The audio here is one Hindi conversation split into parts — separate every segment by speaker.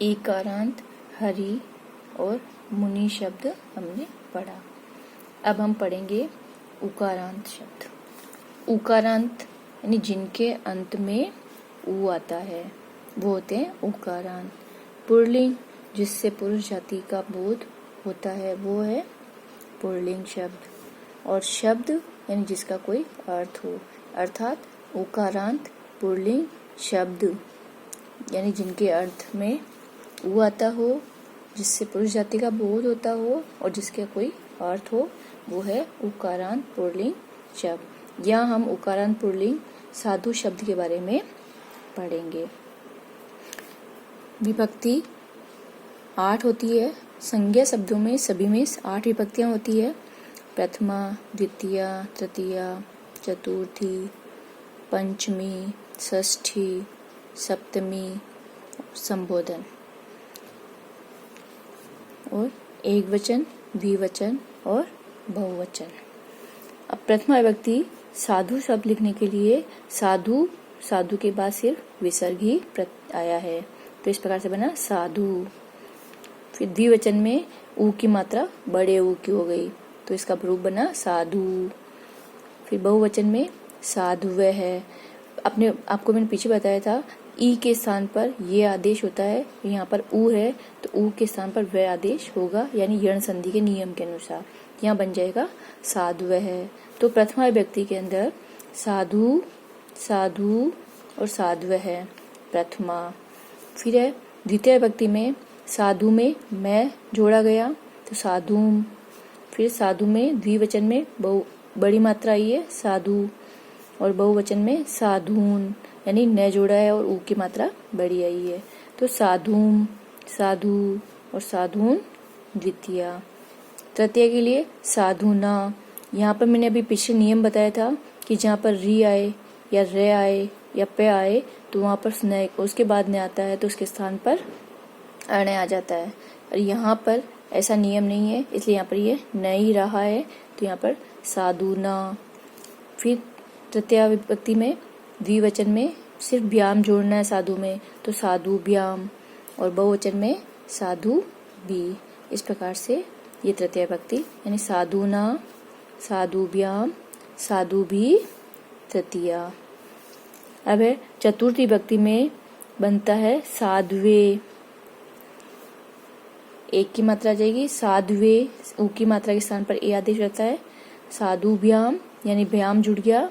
Speaker 1: एकारांत, हरि और मुनि शब्द हमने पढ़ा। अब हम पढ़ेंगे उकारांत शब्द। उकारांत यानी जिनके अंत में ऊ आता है वो होते हैं उकारांत। पुल्लिंग जिससे पुरुष जाति का बोध होता है वो है पुल्लिंग शब्द। और शब्द यानी जिसका कोई अर्थ हो, अर्थात उकारांत पुल्लिंग शब्द यानी जिनके अर्थ में ऊ आता हो, जिससे पुरुष जाति का बोध होता हो और जिसका कोई अर्थ हो, वो है उकारांत पुल्लिंग शब्द। यहाँ हम उकारांत पुल्लिंग साधु शब्द के बारे में पढ़ेंगे। विभक्ति 8 होती है। संज्ञा शब्दों में सभी में 8 विभक्तियां होती है। प्रथमा, द्वितीया, तृतीया, चतुर्थी, पंचमी, षष्ठी, सप्तमी, संबोधन और एकवचन, द्विवचन और बहुवचन। अब प्रथमा विभक्ति साधु शब्द लिखने के लिए साधु के बाद सिर्फ विसर्ग ही आया है, तो इस प्रकार से बना साधु। फिर द्विवचन में ऊ की मात्रा बड़े ऊ की हो गई, तो इसका रूप बना साधु। फिर बहुवचन में साधुव है। आपको मैंने पीछे बताया था ई के स्थान पर ये आदेश होता है, यहाँ पर ऊ है तो ऊ के स्थान पर वह आदेश होगा, यानी यण संधि के नियम के अनुसार यहाँ बन जाएगा साधुव है। तो प्रथमा विभक्ति के अंदर साधु, साधु और साधुव है प्रथमा। फिर है द्वितीय विभक्ति में साधु में मैं जोड़ा गया तो साधुम। फिर साधु में द्विवचन में बड़ी मात्रा आई है साधु, और बहुवचन में साधून यानी न जोड़ा है और ऊ की मात्रा बड़ी आई है, तो साधुम, साधु और साधून द्वितीया। तृतीया के लिए साधुना। यहाँ पर मैंने अभी पीछे नियम बताया था कि जहाँ पर री आए या रे आए या पे आए तो वहाँ पर स्न उसके बाद न आता है तो उसके स्थान पर अण आ जाता है, और यहाँ पर ऐसा नियम नहीं है, इसलिए यहाँ पर ये नहीं रहा है, तो यहाँ पर साधुना। फिर तृतीया विभक्ति में द्विवचन में सिर्फ व्याम जोड़ना है साधु में, तो साधु व्याम, और बहुवचन में साधु भी। इस प्रकार से ये तृतीया विभक्ति यानी साधुना, साधु व्याम, साधु भी तृतीया। अब है चतुर्थी विभक्ति में बनता है साध्वे। एक की मात्रा आ जाएगी साध्वे, ऊ की मात्रा के स्थान पर ए आदेश रहता है। साधु व्याम यानी व्याम जुड़ गया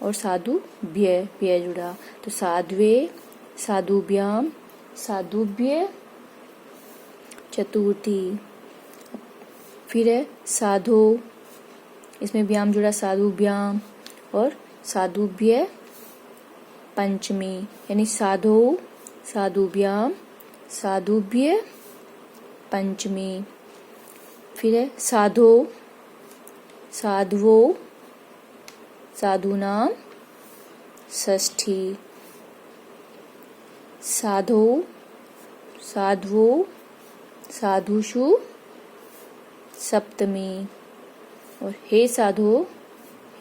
Speaker 1: और साधु व्यय जुड़ा, तो साध्वे, साधु व्याम, साधुव्य चतुर्थी। फिर है साधो, इसमें व्याम जुड़ा साधु व्याम और साधुव्य पंचमी यानी साधो, साधु व्याम, साधुव्य पंचमी। फिर है साधो, साधवो, साधुनाम षष्ठी। साधो, साधवो, साधुषु सप्तमी। और हे साधो,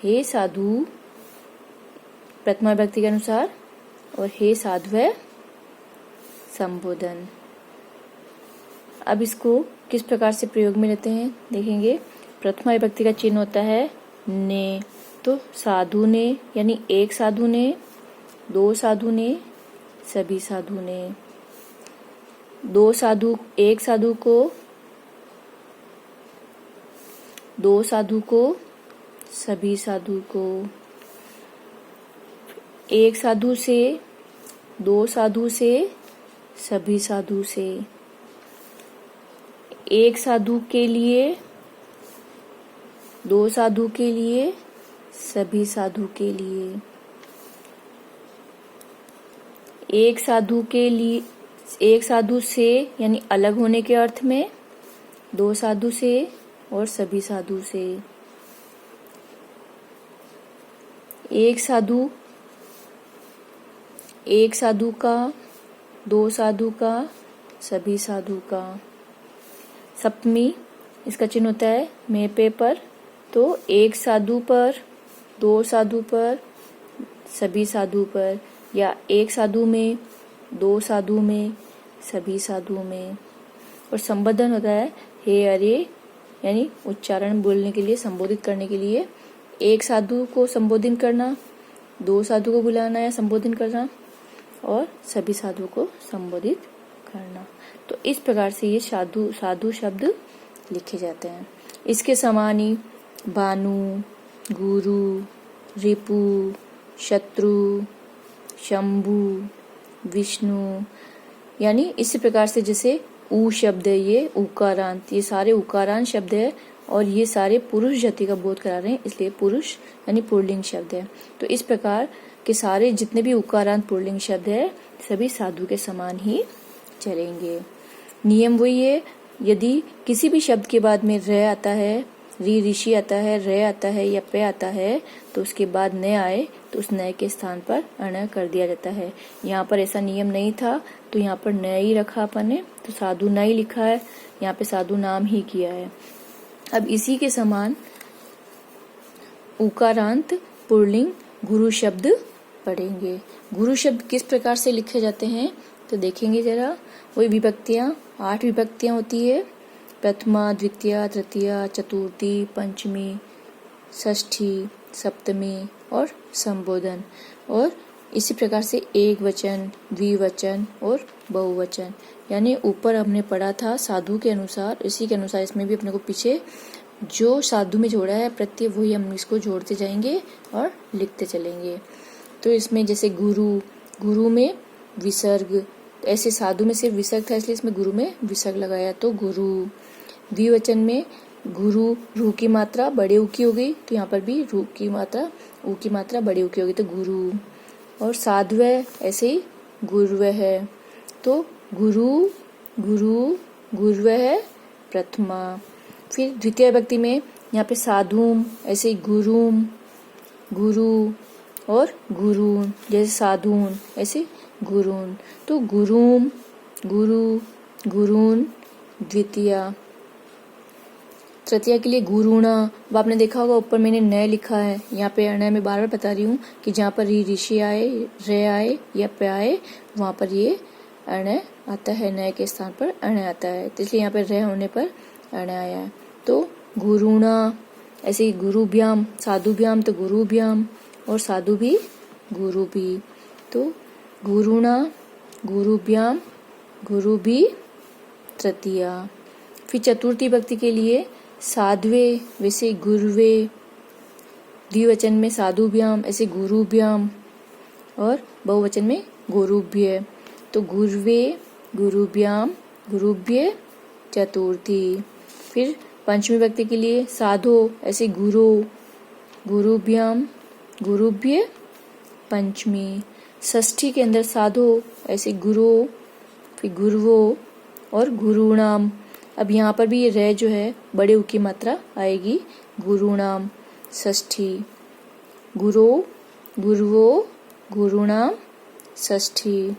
Speaker 1: हे साधु प्रथमा विभक्ति के अनुसार, और हे साधुव संबोधन। अब इसको किस प्रकार से प्रयोग में लेते हैं देखेंगे। प्रथमा विभक्ति का चिन्ह होता है ने, तो साधु ने यानी एक साधु ने, दो साधु ने, सभी साधु ने। दो साधु, एक साधु को, दो साधु को, सभी साधु को। एक साधु से, दो साधु से, सभी साधु से। एक साधु के लिए, दो साधु के लिए, सभी साधु के लिए। एक साधु के लिए, एक साधु से यानी अलग होने के अर्थ में, दो साधु से और सभी साधु से। एक साधु, एक साधु का, दो साधु का, सभी साधु का। सप्तमी, इसका चिन्ह होता है मे पे पर, तो एक साधु पर, दो साधु पर, सभी साधु पर, या एक साधु में, दो साधु में, सभी साधुओं में। और संबोधन होता है हे अरे, यानी उच्चारण बोलने के लिए, संबोधित करने के लिए एक साधु को संबोधित करना, दो साधु को बुलाना या संबोधित करना, और सभी साधु को संबोधित करना। तो इस प्रकार से ये साधु शब्द लिखे जाते हैं। इसके समान ही भानु, गुरु, रिपु, शत्रु, शंभु, विष्णु, यानी इसी प्रकार से जैसे ऊ शब्द है, ये उकारांत, ये सारे उकारांत शब्द है और ये सारे पुरुष जाति का बोध करा रहे हैं, इसलिए पुरुष यानी पुल्लिंग शब्द है। तो इस प्रकार के सारे जितने भी उकारांत पुल्लिंग शब्द है सभी साधु के समान ही चलेंगे। नियम वही है, यदि किसी भी शब्द के बाद में र आता है, ऋषि आता है, रे आता है या पे आता है, तो उसके बाद न आए तो उस नए के स्थान पर अण कर दिया जाता है। यहाँ पर ऐसा नियम नहीं था तो यहाँ पर न ही रखा अपन ने, तो साधु न ही लिखा है, यहाँ पे साधु नाम ही किया है। अब इसी के समान उकारांत पुल्लिंग गुरु शब्द पढ़ेंगे। गुरु शब्द किस प्रकार से लिखे जाते हैं तो देखेंगे जरा। वही विभक्तियां, 8 विभक्तियां होती है, प्रथमा, द्वितीया, तृतीया, चतुर्थी, पंचमी, षष्ठी, सप्तमी और संबोधन। और इसी प्रकार से एक वचन, द्विवचन और बहुवचन, यानी ऊपर हमने पढ़ा था साधु के अनुसार, इसी के अनुसार इसमें भी अपने को पीछे जो साधु में जोड़ा है प्रत्यय वही हम इसको जोड़ते जाएंगे और लिखते चलेंगे। तो इसमें जैसे गुरु में विसर्ग, ऐसे साधु में सिर्फ विसर्ग था इसलिए इसमें गुरु में विसर्ग लगाया तो गुरु। द्विवचन में गुरु, रू की मात्रा बड़े ऊ की हो गई तो यहाँ पर भी रू की मात्रा, ऊ की मात्रा बड़े ऊ की हो गई तो गुरु। और साध्व ऐसे ही गुर्व है तो गुरु, गुर्व है प्रथमा। फिर द्वितीय विभक्ति में यहाँ पे साधुम, ऐसे ही गुरुम, गुरु और गुरुन, जैसे साधुन ऐसे गुरुन, तो गुरुम, गुरुन द्वितीया। तृतीया के लिए गुरुणा। अब आपने देखा होगा ऊपर मैंने न लिखा है, यहाँ पे अण में बार बार बता रही हूँ कि जहाँ पर ऋषि आए, रे आए या पे आए वहां पर ये अण आता है, न के स्थान पर अण आता है, तो इसलिए यहाँ पे रे होने पर अण आया। तो गुरुणा, ऐसे ही गुरुभ्याम, साधुभ्याम तो गुरुभ्याम और साधु भी गुरु भी, तो गुरुणा, गुरुभ्याम, गुरु भी तृतीया। फिर चतुर्थी विभक्ति के लिए साध्वे, वैसे गुरुवे, द्विवचन में साधुभ्याम, ऐसे गुरुभ्याम और बहुवचन में गुरुभ्य, तो गुरुवे, गुरुभ्याम, गुरुभ्य चतुर्थी। फिर पंचमी विभक्ति के लिए साधो, ऐसे गुरु, गुरुभ्याम, गुरुभ्य पंचमी। षष्ठी के अंदर साधो, ऐसे गुरु, फिर गुरुवो और गुरुणाम। अब यहाँ पर भी ये रे जो है बड़े ऊ की मात्रा आएगी, गुरुणाम षष्ठी। गुरु, गुरुवो, गुरुणाम षष्ठी।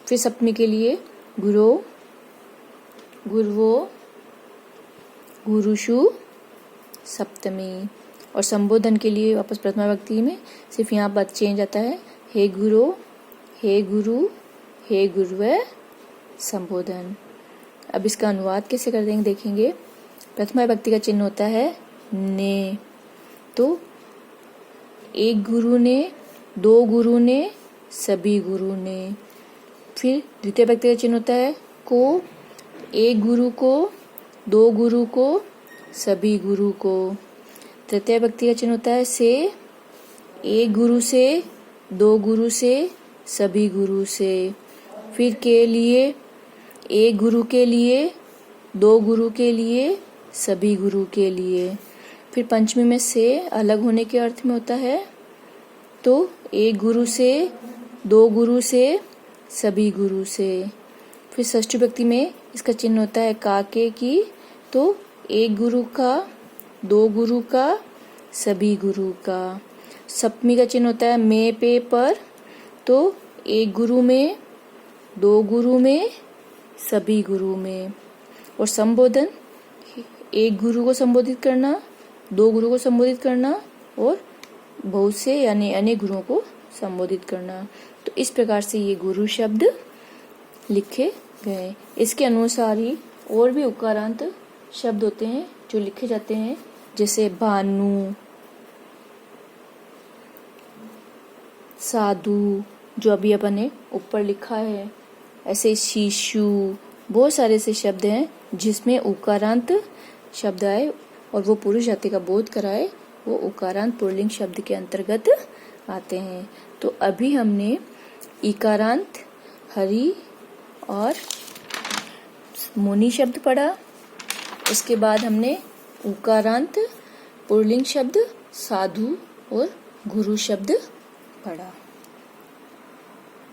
Speaker 1: फिर सप्तमी के लिए गुरु, गुरुवो, गुरुषु सप्तमी। और संबोधन के लिए वापस प्रथमा विभक्ति में सिर्फ यहाँ पर चेंज आता है, हे गुरु, हे गुरु, हे गुरुवे संबोधन। अब इसका अनुवाद कैसे कर देंगे देखेंगे। प्रथमा विभक्ति का चिन्ह होता है ने, तो एक गुरु ने, दो गुरु ने, सभी गुरु ने। फिर द्वितीय विभक्ति का चिन्ह होता है को, एक गुरु को, दो गुरु को, सभी गुरु को। तृतीय विभक्ति का चिन्ह होता है से, एक गुरु से, दो गुरु से, सभी गुरु से। फिर के लिए, एक गुरु के लिए, दो गुरु के लिए, सभी गुरु के लिए। फिर पंचमी में से अलग होने के अर्थ में होता है, तो एक गुरु से, दो गुरु से, सभी गुरु से। फिर षष्ठी विभक्ति में इसका चिन्ह होता है काके की, तो एक गुरु का, दो गुरु का, सभी गुरु का। सप्तमी का चिन्ह होता है में पे पर, तो एक गुरु में, दो गुरु में, सभी गुरु में। और संबोधन, एक गुरु को संबोधित करना, दो गुरु को संबोधित करना और बहुत से यानी अनेक गुरुओं को संबोधित करना। तो इस प्रकार से ये गुरु शब्द लिखे गए। इसके अनुसार ही और भी उकारांत शब्द होते हैं जो लिखे जाते हैं, जैसे भानु, साधु, जो अभी अपन ने ऊपर लिखा है, ऐसे शिशु, बहुत सारे ऐसे शब्द हैं जिसमें उकारांत शब्द आए और वो पुरुष जाति का बोध कराए, वो उकारांत पुल्लिंग शब्द के अंतर्गत आते हैं। तो अभी हमने इकारांत हरि और मुनि शब्द पढ़ा। इसके बाद हमने उकारांत पुल्लिंग शब्द साधु और गुरु शब्द पढ़ा।